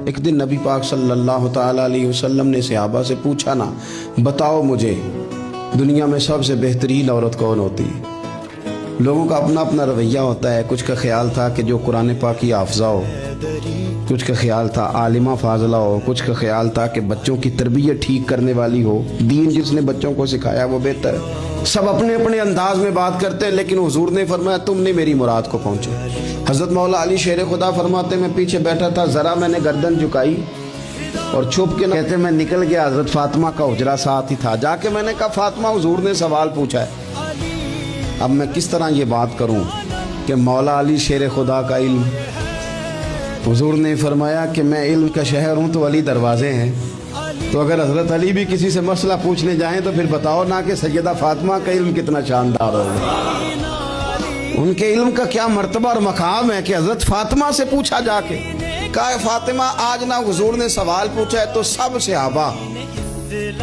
ایک دن نبی پاک صلی اللہ تعالیٰ علیہ وسلم نے صحابہ سے پوچھا نا، بتاؤ مجھے دنیا میں سب سے بہترین عورت کون ہوتی ہے؟ لوگوں کا اپنا اپنا رویہ ہوتا ہے. کچھ کا خیال تھا کہ جو قرآن پاک کی حافظہ ہو، کچھ کا خیال تھا عالمہ فاضلہ ہو، کچھ کا خیال تھا کہ بچوں کی تربیت ٹھیک کرنے والی ہو، دین جس نے بچوں کو سکھایا وہ بہتر ہے. سب اپنے اپنے انداز میں بات کرتے ہیں، لیکن حضور نے فرمایا تم نے میری مراد کو پہنچے. حضرت مولا علی شیر خدا فرماتے میں پیچھے بیٹھا تھا، ذرا میں نے گردن جھکائی اور چھپ کے کہتے میں نکل گیا. حضرت فاطمہ کا حجرہ ساتھ ہی تھا. جا کے میں نے کہا فاطمہ حضور نے سوال پوچھا ہے، اب میں کس طرح یہ بات کروں کہ مولا علی شیر خدا کا علم. حضور نے فرمایا کہ میں علم کا شہر ہوں تو علی دروازے ہیں. تو اگر حضرت علی بھی کسی سے مسئلہ پوچھنے جائیں تو پھر بتاؤ نا کہ سیدہ فاطمہ کا علم کتنا شاندار ہوگا. ان کے علم کا کیا مرتبہ اور مقام ہے کہ حضرت فاطمہ سے پوچھا جا کے. کہا فاطمہ آج نہ حضور نے سوال پوچھا ہے تو سب صحابہ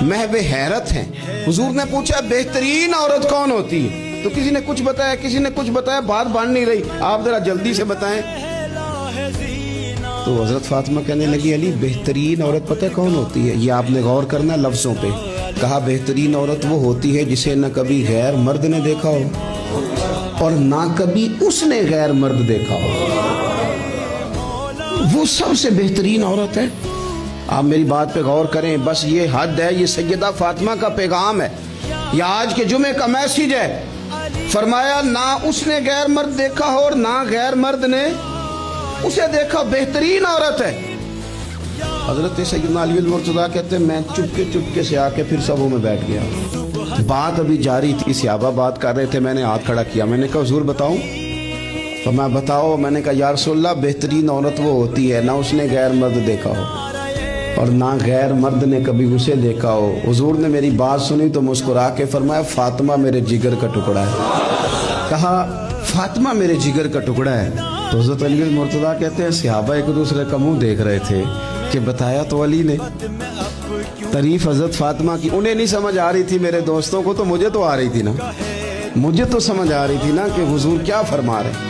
محو حیرت ہیں. حضور نے پوچھا بہترین عورت کون ہوتی ہے؟ تو کسی نے کچھ بتایا، کسی نے کچھ بتایا، بات بن نہیں رہی. آپ ذرا جلدی سے بتائیں. تو حضرت فاطمہ کہنے لگی علی بہترین عورت پتہ کون ہوتی ہے؟ یہ آپ نے غور کرنا لفظوں پہ. کہا بہترین عورت وہ ہوتی ہے جسے نہ کبھی غیر مرد نے دیکھا ہو اور نہ کبھی اس نے غیر مرد دیکھا ہو. وہ سب سے بہترین عورت ہے. آپ میری بات پہ غور کریں، بس یہ حد ہے، یہ سیدہ فاطمہ کا پیغام ہے، یہ آج کے جمعے کا میسیج ہے. فرمایا نہ اس نے غیر مرد دیکھا ہو اور نہ غیر مرد نے اسے دیکھا، بہترین عورت ہے. حضرت سیدنا علی المرتضیٰ کہتے ہیں میں چپکے سے آ کے پھر سبوں میں بیٹھ گیا. بات ابھی جاری تھی، صحابہ بات کر رہے تھے، میں نے ہاتھ کھڑا کیا. میں نے کہا حضور بتاؤں؟ تو میں بتاؤ. میں نے کہا یا رسول اللہ بہترین عورت وہ ہوتی ہے نہ اس نے غیر مرد دیکھا ہو اور نہ غیر مرد نے کبھی اسے دیکھا ہو. حضور نے میری بات سنی تو مسکرا کے فرمایا فاطمہ میرے جگر کا ٹکڑا ہے. کہا فاطمہ میرے جگر کا ٹکڑا ہے. تو حضرت علی المرتضیٰ کہتے ہیں صحابہ ایک دوسرے کا منہ دیکھ رہے تھے کہ بتایا تو علی نے. تعریف حضرت فاطمہ کی انہیں نہیں سمجھ آ رہی تھی، میرے دوستوں کو تو مجھے تو آ رہی تھی نا، مجھے تو سمجھ آ رہی تھی نا کہ حضور کیا فرما رہے.